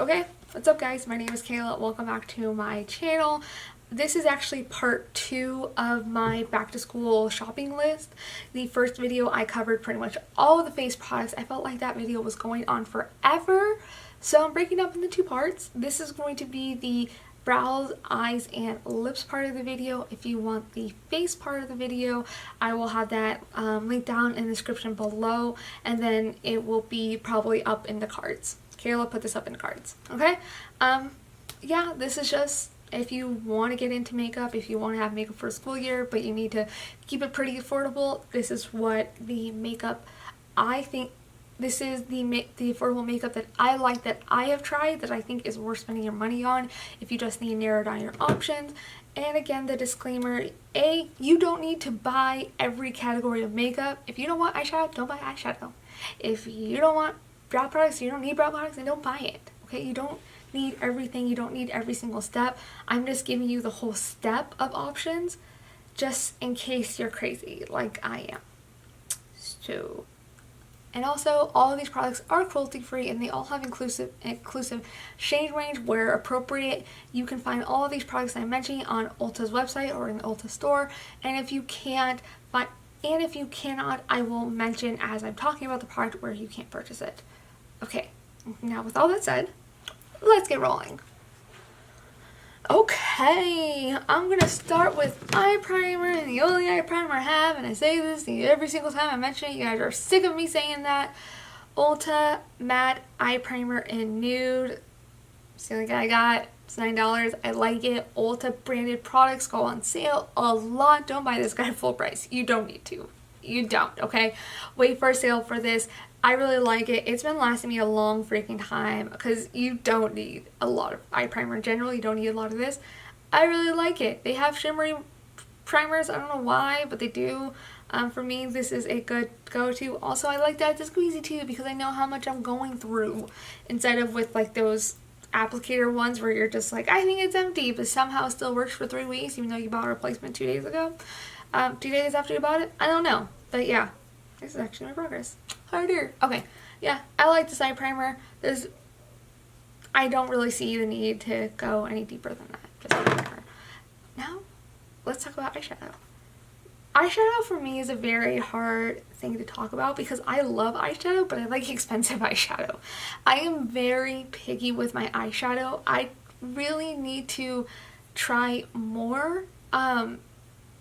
Okay, what's up guys? My name is Kayla. Welcome back to my channel. This is actually part 2 of my back to school shopping list. The first video I covered pretty much all of the face products. I felt like that video was going on forever, so I'm breaking up into 2 parts. This is going to be the brows, eyes, and lips part of the video. If you want the face part of the video, I will have that linked down in the description below, and then it will be probably up in the cards. Kayla put this up in the cards. Okay, yeah, this is just if you want to get into makeup, if you want to have makeup for a school year but you need to keep it pretty affordable, this is what the makeup I think. This is the affordable makeup that I like, that I have tried, that I think is worth spending your money on if you just need to narrow down your options. And again, the disclaimer, you don't need to buy every category of makeup. If you don't want eyeshadow, don't buy eyeshadow. If you don't want brow products, you don't need brow products, then don't buy it. Okay, you don't need everything, you don't need every single step. I'm just giving you the whole step of options just in case you're crazy like I am. So, and also all of these products are cruelty free and they all have inclusive shade range where appropriate. You can find all of these products I'm mentioning on Ulta's website or in the Ulta store, and if you can't find, and if you cannot, I will mention as I'm talking about the product where you can't purchase it. Okay, now with all that said, let's get rolling. Okay, I'm gonna start with eye primer, and the only eye primer I have, and I say this every single time I mention it, you guys are sick of me saying that. Ulta Matte Eye Primer in Nude. It's the only guy I got. It's $9. I like it. Ulta branded products go on sale a lot. Don't buy this guy full price. You don't need to. You don't, okay? Wait for a sale for this. I really like it. It's been lasting me a long freaking time because you don't need a lot of eye primer in general. You don't need a lot of this. I really like it. They have shimmery primers. I don't know why, but they do. For me, this is a good go-to. Also, I like that it's squeezy too because I know how much I'm going through, instead of with like those applicator ones where you're just like, I think it's empty, but somehow it still works for 3 weeks even though you bought a replacement 2 days ago. 2 days after you bought it? I don't know. But yeah, this is actually my progress. Harder. Okay, yeah, I like this eye primer. I don't really see the need to go any deeper than that. Just eye primer. Now, let's talk about eyeshadow. Eyeshadow for me is a very hard thing to talk about because I love eyeshadow, but I like expensive eyeshadow. I am very picky with my eyeshadow. I really need to try more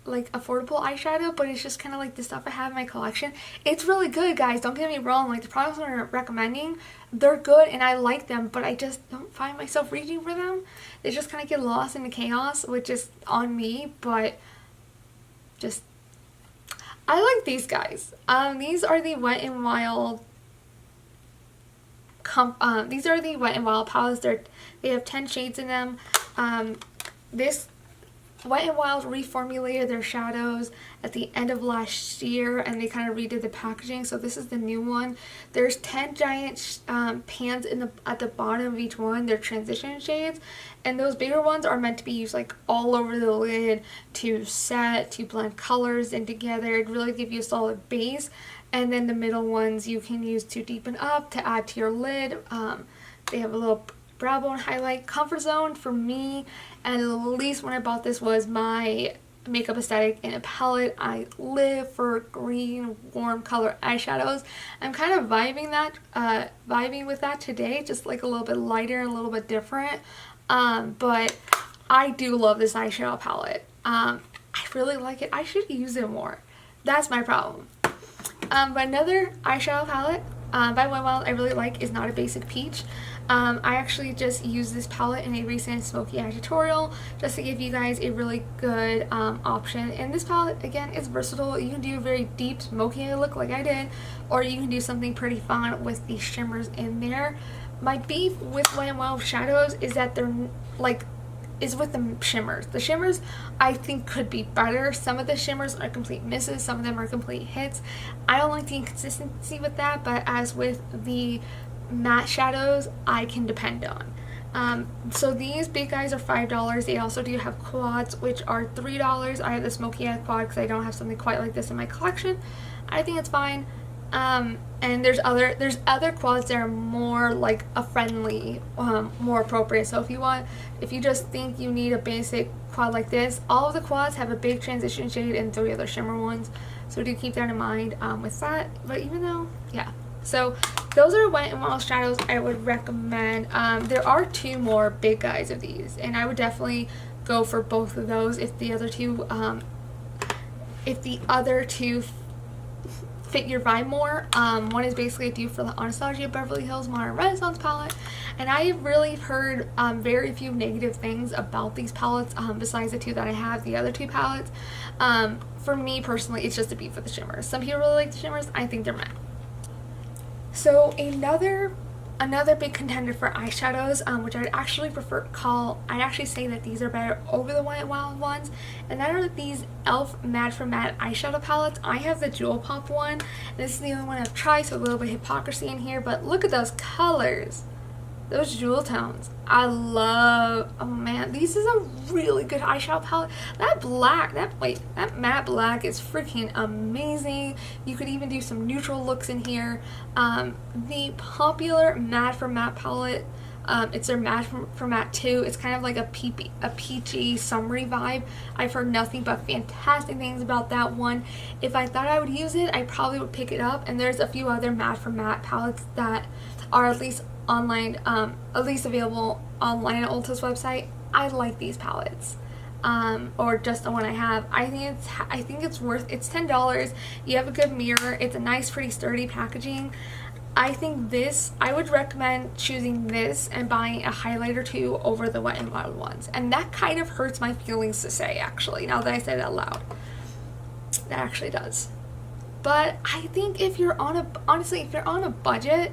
like affordable eyeshadow, but it's just kind of like the stuff I have in my collection. It's really good, guys, don't get me wrong. Like the products I'm recommending, they're good and I like them, but I just don't find myself reaching for them. They just kind of get lost in the chaos, which is on me. But just, I like these guys. These are the Wet n Wild these are the Wet n Wild palettes. They have 10 shades in them. This Wet n Wild reformulated their shadows at the end of last year and they kind of redid the packaging, so this is the new one. There's 10 giant pans at the bottom of each one. They're transition shades, and those bigger ones are meant to be used like all over the lid to set, to blend colors in together, and really give you a solid base. And then the middle ones you can use to deepen up, to add to your lid. They have a little brow bone highlight. Comfort zone for me, and at least when I bought this, was my makeup aesthetic in a palette. I live for green, warm color eyeshadows. I'm kind of vibing with that today, just like a little bit lighter and a little bit different. But I do love this eyeshadow palette. I really like it. I should use it more. That's my problem. But another eyeshadow palette by Wet n Wild I really like is Not a Basic Peach. I actually just used this palette in a recent smoky eye tutorial just to give you guys a really good option. And this palette, again, is versatile. You can do a very deep smoky eye look like I did, or you can do something pretty fun with the shimmers in there. My beef with Wet n Wild shadows is that they're like, is with the shimmers. The shimmers I think could be better. Some of the shimmers are complete misses, some of them are complete hits. I don't like the inconsistency with that, but as with the matte shadows, I can depend on. So these big guys are $5. They also do have quads, which are $3. I have the smoky eye quad because I don't have something quite like this in my collection. I think it's fine. And there's other quads that are more like a friendly, more appropriate. So if you just think you need a basic quad like this, all of the quads have a big transition shade and 3 other shimmer ones. So do keep that in mind with that. But even though, yeah. So those are Wet n Wild shadows I would recommend. There are 2 more big guys of these, and I would definitely go for both of those if the other two fit your vibe more. One is basically a dupe for the Anastasia Beverly Hills Modern Renaissance palette, and I've really heard very few negative things about these palettes besides the 2 that I have, the other 2 palettes. For me personally, it's just a beat for the shimmers. Some people really like the shimmers. I think they're matte. So another big contender for eyeshadows, which I'd actually I'd actually say that these are better over the Wet n Wild ones, and that are these e.l.f. Matte for Matte eyeshadow palettes. I have the Jewel Pop one, and this is the only one I've tried, so a little bit of hypocrisy in here, but look at those colors. Those jewel tones. I love, oh man, this is a really good eyeshadow palette. That matte black is freaking amazing. You could even do some neutral looks in here. The popular Matte for Matte palette, it's their Matte for Matte 2. It's kind of like a peachy summery vibe. I've heard nothing but fantastic things about that one. If I thought I would use it, I probably would pick it up. And there's a few other Matte for Matte palettes that are at least online, at least available online at Ulta's website. I like these palettes, or just the one I have. I think it's worth. It's $10. You have a good mirror. It's a nice, pretty sturdy packaging. I think I would recommend choosing this and buying a highlighter too over the Wet n Wild ones. And that kind of hurts my feelings to say, actually, now that I said it out loud. That actually does. But I think if you're on a budget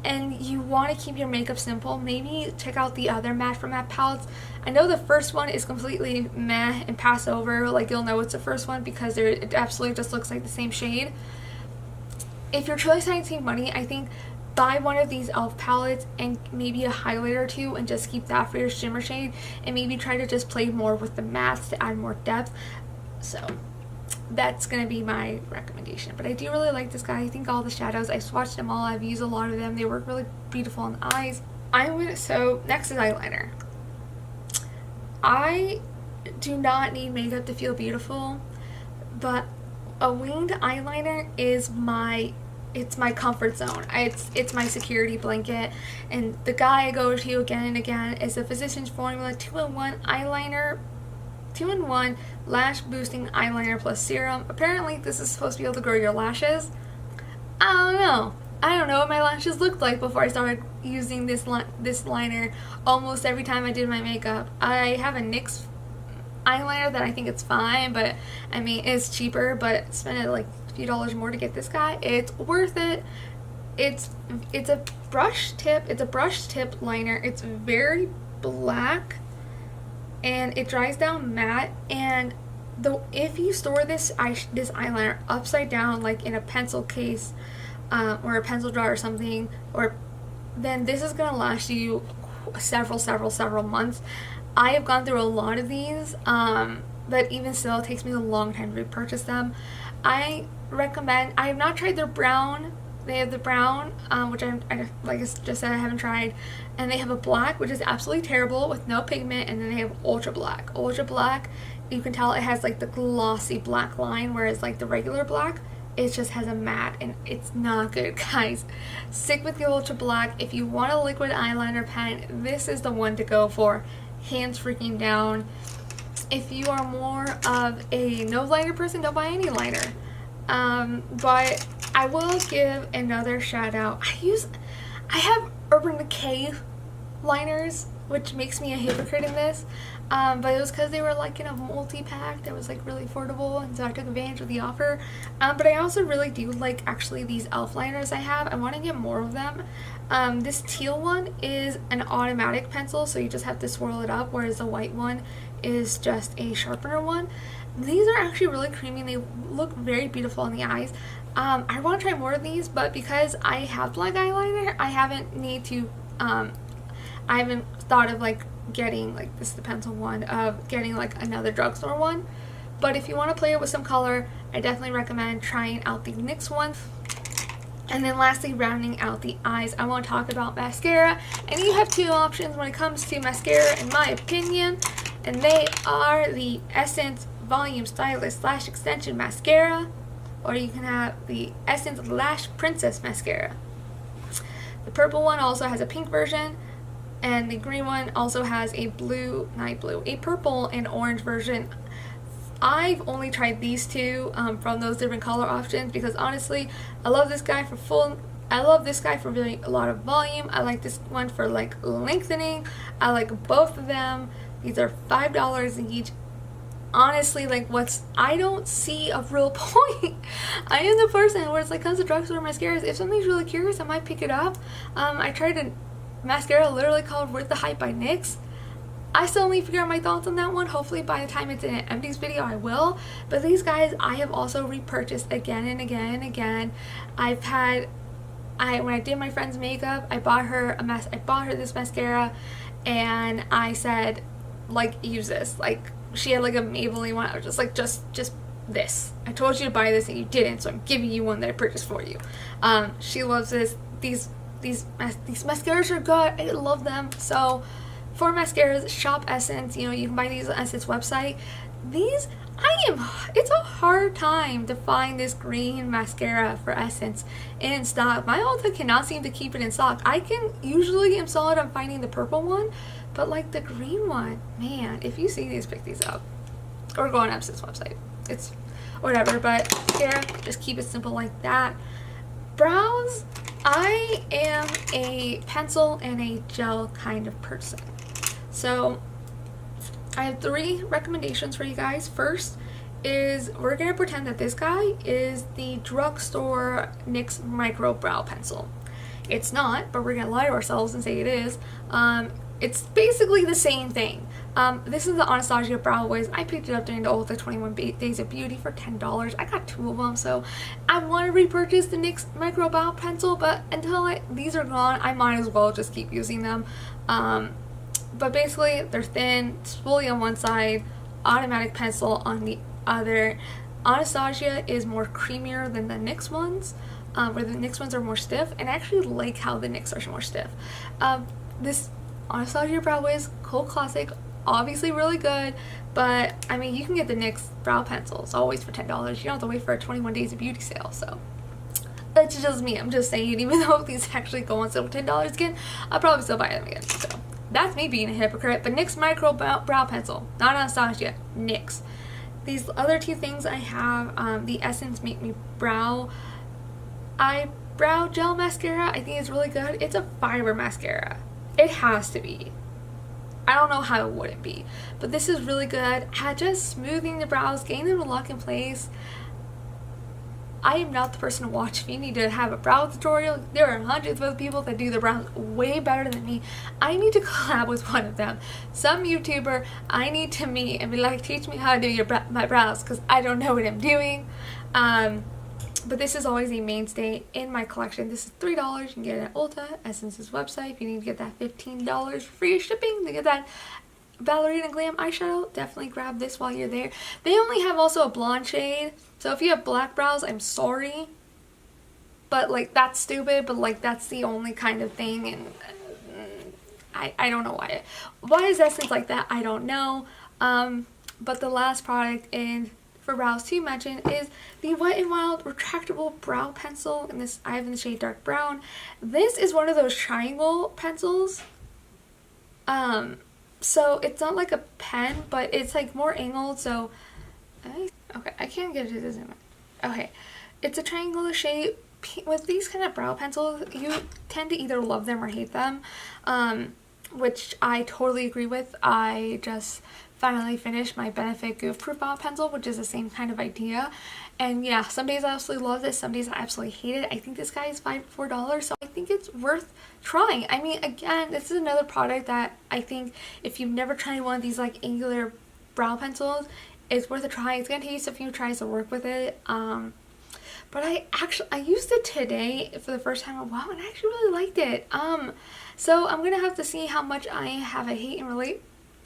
and you want to keep your makeup simple, maybe check out the other Matte for Matte palettes. I know the first one is completely meh and pass over, like you'll know it's the first one because it absolutely just looks like the same shade. If you're truly trying to save money, I think buy one of these e.l.f. palettes and maybe a highlighter or 2 and just keep that for your shimmer shade, and maybe try to just play more with the mattes to add more depth. So that's gonna be my recommendation. But I do really like this guy. I think all the shadows, I've swatched them all, I've used a lot of them, they work really beautiful on the eyes. So next is eyeliner. I do not need makeup to feel beautiful, but a winged eyeliner is my comfort zone. It's my security blanket, and the guy I go to again and again is the Physicians Formula 2-in-1 eyeliner, 2-in-1 lash boosting eyeliner plus serum. Apparently this is supposed to be able to grow your lashes. I don't know what my lashes looked like before I started using this liner almost every time I did my makeup. I have a NYX eyeliner that I think it's fine, but I mean it's cheaper, but spending like a few dollars more to get this guy, it's worth it. It's a brush tip liner. It's very black and it dries down matte, and if you store this eyeliner upside down like in a pencil case or a pencil jar or something, then this is gonna last you several months. I have gone through a lot of these, but even still it takes me a long time to repurchase them. I have not tried their brown. They have the brown, which I like I just said I haven't tried, and they have a black, which is absolutely terrible with no pigment, and then they have ultra black. Ultra black, you can tell it has like the glossy black line, whereas like the regular black, it just has a matte, and it's not good, guys. Stick with the ultra black. If you want a liquid eyeliner pen, this is the one to go for, hands freaking down. If you are more of a no liner person, don't buy any liner. But I will give another shout out. I have Urban Decay liners, which makes me a hypocrite in this, but it was because they were like in a multi-pack that was like really affordable, and so I took advantage of the offer. But I also really do like actually these e.l.f. liners I have. I want to get more of them. This teal one is an automatic pencil, so you just have to swirl it up, whereas the white one is just a sharpener one. These are actually really creamy and they look very beautiful on the eyes. I want to try more of these, but because I have black eyeliner, I haven't thought of like getting, like this is the pencil one, of getting like another drugstore one. But if you want to play it with some color, I definitely recommend trying out the NYX one. And then lastly, rounding out the eyes, I want to talk about mascara. And you have two options when it comes to mascara, in my opinion. And they are the Essence Volume Stylist Lash Extension Mascara, or you can have the Essence Lash Princess Mascara. The purple one also has a pink version, and the green one also has a a purple and orange version. I've only tried these two from those different color options because honestly, I love this guy for really a lot of volume. I like this one for like lengthening. I like both of them. These are $5 each. Honestly, like I don't see a real point. I am the person where it's like comes to drugstore mascaras, if something's really curious, I might pick it up. I tried a mascara literally called Worth the Hype by NYX. I still need to figure out my thoughts on that one. Hopefully by the time it's in an empties video, I will. But these guys, I have also repurchased again and again and again. When I did my friend's makeup, I bought her this mascara, and I said, like, use this. Like, she had like a Maybelline one. I was just like, just this. I told you to buy this and you didn't, so I'm giving you one that I purchased for you. She loves this. These mascaras are good. I love them. So for mascaras, shop Essence. You know, you can buy these on Essence website. It's a hard time to find this green mascara for Essence in stock. My Ulta cannot seem to keep it in stock. I can usually am solid on finding the purple one, but like the green one, man, if you see these, pick these up. Or go on Essence website. It's whatever, but here, just keep it simple like that. Brows, I am a pencil and a gel kind of person. So I have 3 recommendations for you guys. First is we're going to pretend that this guy is the drugstore NYX Micro Brow Pencil. It's not, but we're going to lie to ourselves and say it is. It's basically the same thing. This is the Anastasia Brow Wiz. I picked it up during the Ulta 21 Days of Beauty for $10. I got 2 of them, so I want to repurchase the NYX Micro Brow Pencil, but until these are gone, I might as well just keep using them. But basically, they're thin, spoolie on one side, automatic pencil on the other. Anastasia is more creamier than the NYX ones, where the NYX ones are more stiff, and I actually like how the NYX are more stiff. This Anastasia Brow Wiz, cult classic, obviously really good, but I mean, you can get the NYX brow pencils always for $10. You don't have to wait for a 21 Days of Beauty sale, so that's just me. I'm just saying, even though these actually go on sale for $10 again, I'll probably still buy them again, so that's me being a hypocrite. But NYX Micro Brow Pencil, not Anastasia, NYX. These other 2 things I have, the Essence Make Me Brow Eyebrow Gel Mascara, I think is really good. It's a fiber mascara. It has to be. I don't know how it wouldn't be. But this is really good at just smoothing the brows, getting them to lock in place. I am not the person to watch. If you need to have a brow tutorial, there are hundreds of other people that do the brows way better than me. I need to collab with one of them. Some YouTuber I need to meet and be like, teach me how to do my brows, because I don't know what I'm doing. But this is always a mainstay in my collection. This is $3. You can get it at Ulta, Essence's website. If you need to get that $15 free shipping to get that Ballerina Glam eyeshadow, definitely grab this while you're there. They only have also a blonde shade, so if you have black brows, I'm sorry, but like that's stupid, but like that's the only kind of thing, and I don't know why is Essence like that, I don't know. But the last product for brows to mention is the Wet n Wild Retractable Brow Pencil, and this I have in the shade dark brown. This is one of those triangle pencils. So it's not like a pen, but it's like more angled, so okay, I can't get it to zoom in. Okay, it's a triangular shape. With these kind of brow pencils, you tend to either love them or hate them, which I totally agree with. I just finally finished my Benefit Goof Proof Brow Pencil, which is the same kind of idea. And yeah, some days I absolutely love this, some days I absolutely hate it. I think this guy is $4, so I think it's worth trying. I mean, again, this is another product that I think if you've never tried one of these like angular brow pencils, it's worth a try. It's gonna take you a few tries to work with it. But I used it today for the first time in a while, and I actually really liked it. So I'm gonna have to see how much I have a hate and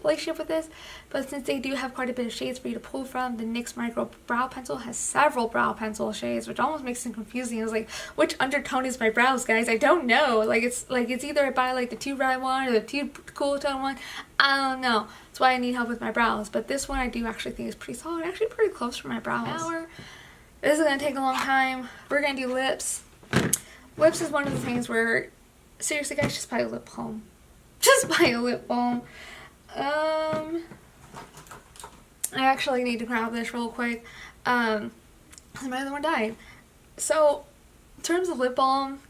relationship with this, but since they do have quite a bit of shades for you to pull from, the NYX Micro Brow Pencil has several brow pencil shades, which almost makes it confusing. It's like, which undertone is my brows, guys? I don't know. Like it's either I buy like the too bright one or the too cool tone one. I don't know. That's why I need help with my brows. But this one I do actually think is pretty solid. Actually pretty close for my brows. This is gonna take a long time. We're gonna do lips. Lips is one of the things where, seriously guys, just buy a lip balm. Just buy a lip balm. I actually need to grab this real quick. My other one died. So, in terms of lip balm,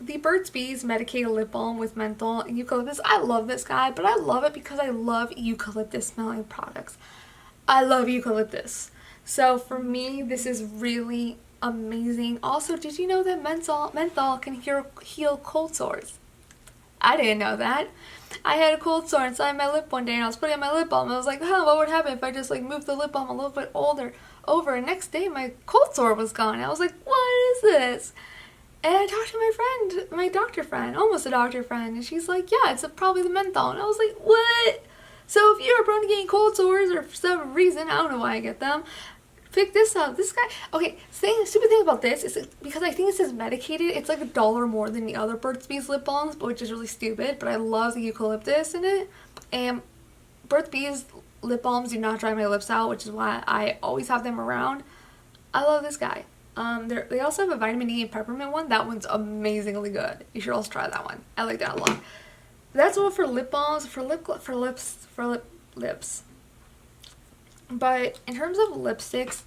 the Burt's Bees medicated lip balm with menthol and eucalyptus. I love this guy, but I love it because I love eucalyptus smelling products. I love eucalyptus. So for me, this is really amazing. Also, did you know that menthol can heal cold sores? I didn't know that. I had a cold sore inside my lip one day and I was putting on my lip balm. I was like, huh, what would happen if I just like moved the lip balm a little bit over, and next day my cold sore was gone. I was like, what is this? And I talked to my friend, my doctor friend, almost a doctor friend, and she's like, yeah, it's probably the menthol. And I was like, what? So if you're prone to getting cold sores or for some reason, I don't know why I get them, pick this up. This guy, okay, stupid thing about this is because I think it says medicated, it's like $1 more than the other Burt's Bees lip balms, which is really stupid, but I love the eucalyptus in it. And Burt's Bees lip balms do not dry my lips out, which is why I always have them around. I love this guy. They also have a vitamin E and peppermint one. That one's amazingly good. You should also try that one. I like that a lot. That's all for lip balms, for lips. But in terms of lipsticks,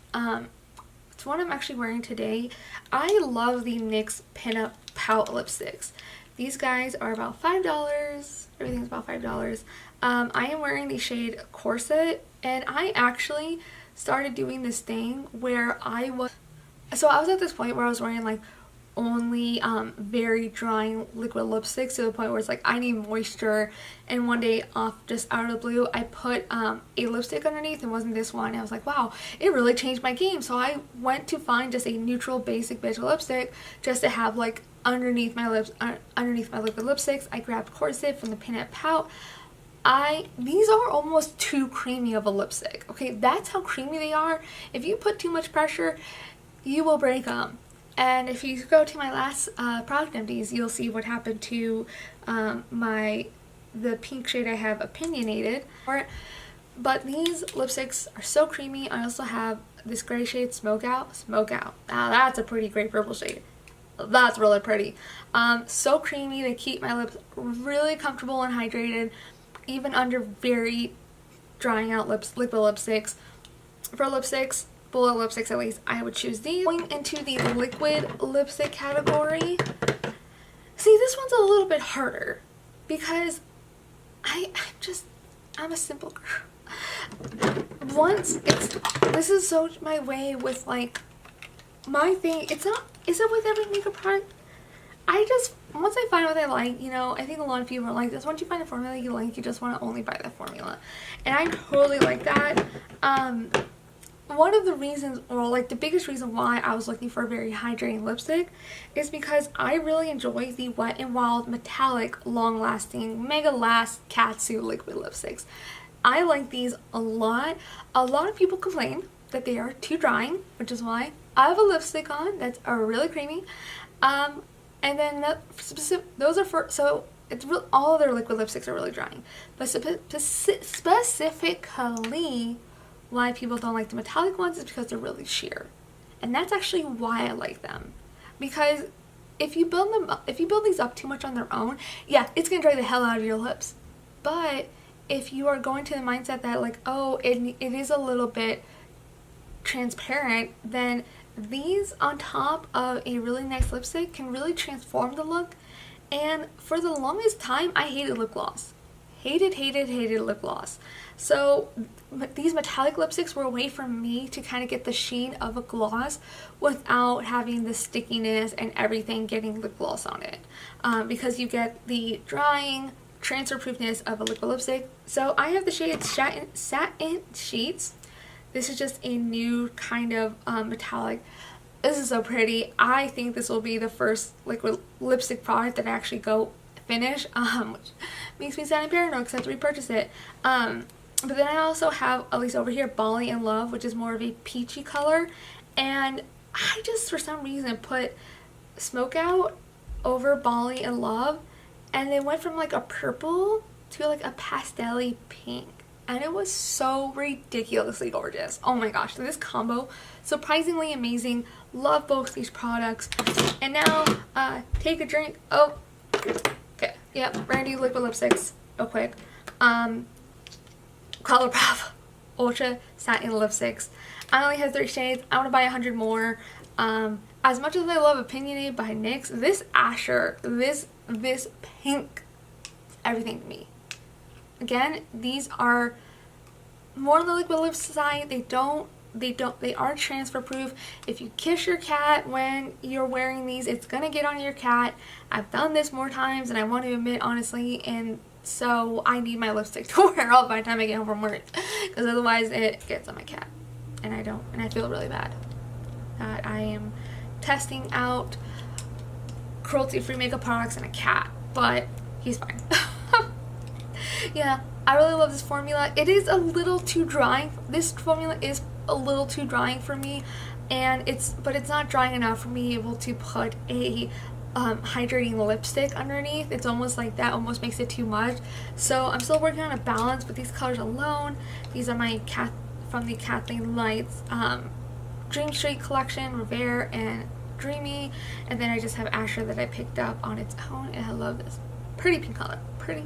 it's one I'm actually wearing today. I love the NYX Pinup Pout lipsticks. These guys are about $5. Everything's about $5. I am wearing the shade Corset, and I actually started doing this thing where I was at this point where I was wearing like only very drying liquid lipsticks to the point where it's like I need moisture, and one day just out of the blue I put a lipstick underneath, and wasn't this one, and I was like, wow, it really changed my game. So I went to find just a neutral basic beige lipstick just to have like underneath my lips, underneath my liquid lipsticks. I grabbed Corset from the Pinup Pout. These are almost too creamy of a lipstick. Okay, that's how creamy they are. If you put too much pressure, you will break them. And if you go to my last product empties, you'll see what happened to the pink shade I have, Opinionated. But these lipsticks are so creamy. I also have this gray shade, Smoke Out. Now that's a pretty great purple shade. That's really pretty. So creamy. They keep my lips really comfortable and hydrated, even under very drying out liquid lipsticks. For lipsticks, bullet lipsticks at least, I would choose these. Going into the liquid lipstick category, see, this one's a little bit harder because I'm a simple girl. This is so my way with like my thing. Is it with every makeup product? Once I find what I like, you know, I think a lot of people are like this. Once you find a formula you like, you just want to only buy that formula. And I totally like that. One of the reasons, or like the biggest reason why I was looking for a very hydrating lipstick is because I really enjoy the Wet n Wild metallic, long-lasting, mega last catsuit liquid lipsticks. I like these a lot. A lot of people complain that they are too drying, which is why I have a lipstick on that's really creamy. And then those are for, so it's real, all of their liquid lipsticks are really drying. But specifically, why people don't like the metallic ones is because they're really sheer. And that's actually why I like them. Because if you build these up too much on their own, yeah, it's gonna dry the hell out of your lips. But if you are going to the mindset that like, oh, it is a little bit transparent, then these on top of a really nice lipstick can really transform the look. And for the longest time, I hated lip gloss. Hated lip gloss. So these metallic lipsticks were a way for me to kind of get the sheen of a gloss without having the stickiness and everything getting lip gloss on it. Because you get the drying transfer proofness of a liquid lipstick. So I have the shade Satin Sheets. This is just a new kind of metallic. This is so pretty. I think this will be the first liquid lipstick product that I actually go finish, which makes me sad and paranoid because I have to repurchase it. But then I also have, at least over here, Bali in Love, which is more of a peachy color. And I just, for some reason, put Smoke Out over Bali in Love. And they went from like a purple to like a pastel-y pink. And it was so ridiculously gorgeous. Oh my gosh, this combo, surprisingly amazing. Love both these products. And now, take a drink. Oh, okay. Yep, Randy liquid lipsticks, real quick. Colourpop Ultra Satin Lipsticks. I only have 3 shades. I want to buy 100 more. As much as I love Opinionated by NYX, this Asher, this pink, everything to me. Again, these are more on the liquid lips side. They are transfer proof. If you kiss your cat when you're wearing these, it's gonna get on your cat. I've done this more times than I want to admit, honestly, and so I need my lipstick to wear all by the time I get home from work, because otherwise it gets on my cat, and I feel really bad that I am testing out cruelty-free makeup products on a cat, but he's fine. Yeah, I really love this formula. It is a little too drying. This formula is a little too drying for me, but it's not drying enough for me able to put a hydrating lipstick underneath. It's almost like that almost makes it too much. So I'm still working on a balance, but these colors alone, these are my from the Kathleen Lights Dream Street collection, Revere and Dreamy, and then I just have Asher that I picked up on its own, and I love this pretty pink color. Pretty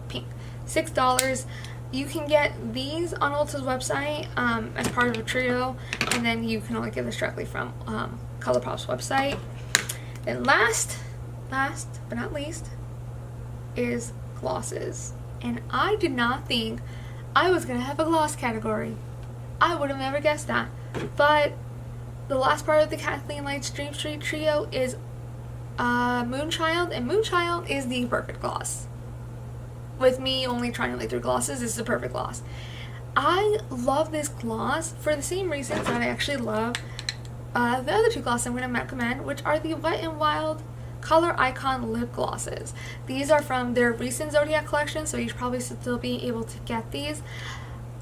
pink. $6. You can get these on Ulta's website as part of a trio, and then you can only get this directly from Colourpop's website. Then last but not least is glosses. And I did not think I was going to have a gloss category. I would have never guessed that. But the last part of the Kathleen Lights Dream Street trio is Moonchild, and Moonchild is the perfect gloss. With me only trying only 3 glosses, this is the perfect gloss. I love this gloss for the same reasons that I actually love the other 2 glosses I'm going to recommend, which are the Wet n Wild Color Icon Lip Glosses. These are from their recent Zodiac collection, so you should probably still be able to get these.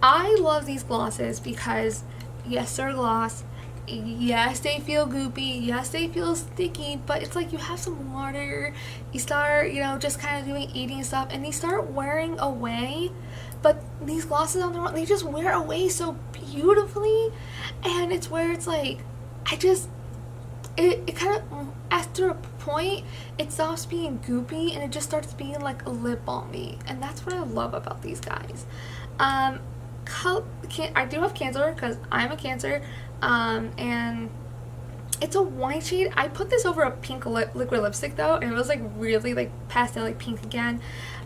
I love these glosses because, yes, they're a gloss. Yes, they feel goopy. Yes, they feel sticky, but it's like you have some water, you start, just kind of doing eating stuff, and they start wearing away. But these glosses on their own, they just wear away so beautifully, and it's where it's like, it kind of, after a point, it stops being goopy, and it just starts being like a lip balmy, and that's what I love about these guys. I do have Cancer, because I'm a Cancer, and it's a wine shade. I put this over a pink liquid lipstick though, and it was like really like pastel pink again.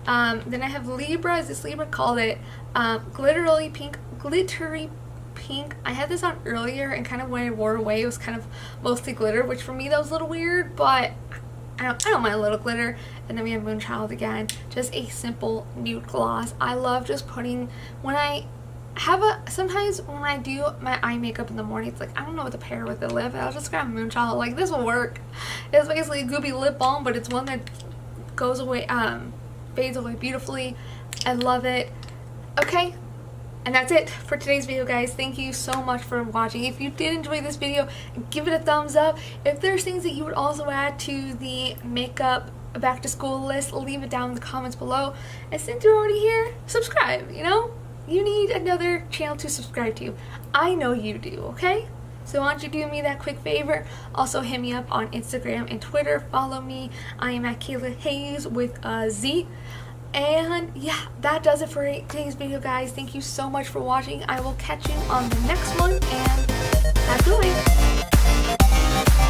Then I have Libra, as this Libra called it, glittery pink. I had this on earlier, and kind of when I wore it away, it was kind of mostly glitter, which for me that was a little weird, but I don't mind a little glitter. And then we have Moonchild again, just a simple nude gloss. I love just putting, sometimes when I do my eye makeup in the morning, it's like I don't know what to pair with the lip. I'll just grab Moonchild, like this will work. It's basically a goopy lip balm, but it's one that goes away, fades away beautifully. I love it. Okay, and that's it for today's video, guys. Thank you so much for watching. If you did enjoy this video, give it a thumbs up. If there's things that you would also add to the makeup back to school list, leave it down in the comments below. And since you're already here, subscribe. You need another channel to subscribe to. I know you do, okay? So why don't you do me that quick favor? Also hit me up on Instagram and Twitter. Follow me. I am at Kayla Hayes with a Z. And yeah, that does it for today's video, guys. Thank you so much for watching. I will catch you on the next one, and have a good one.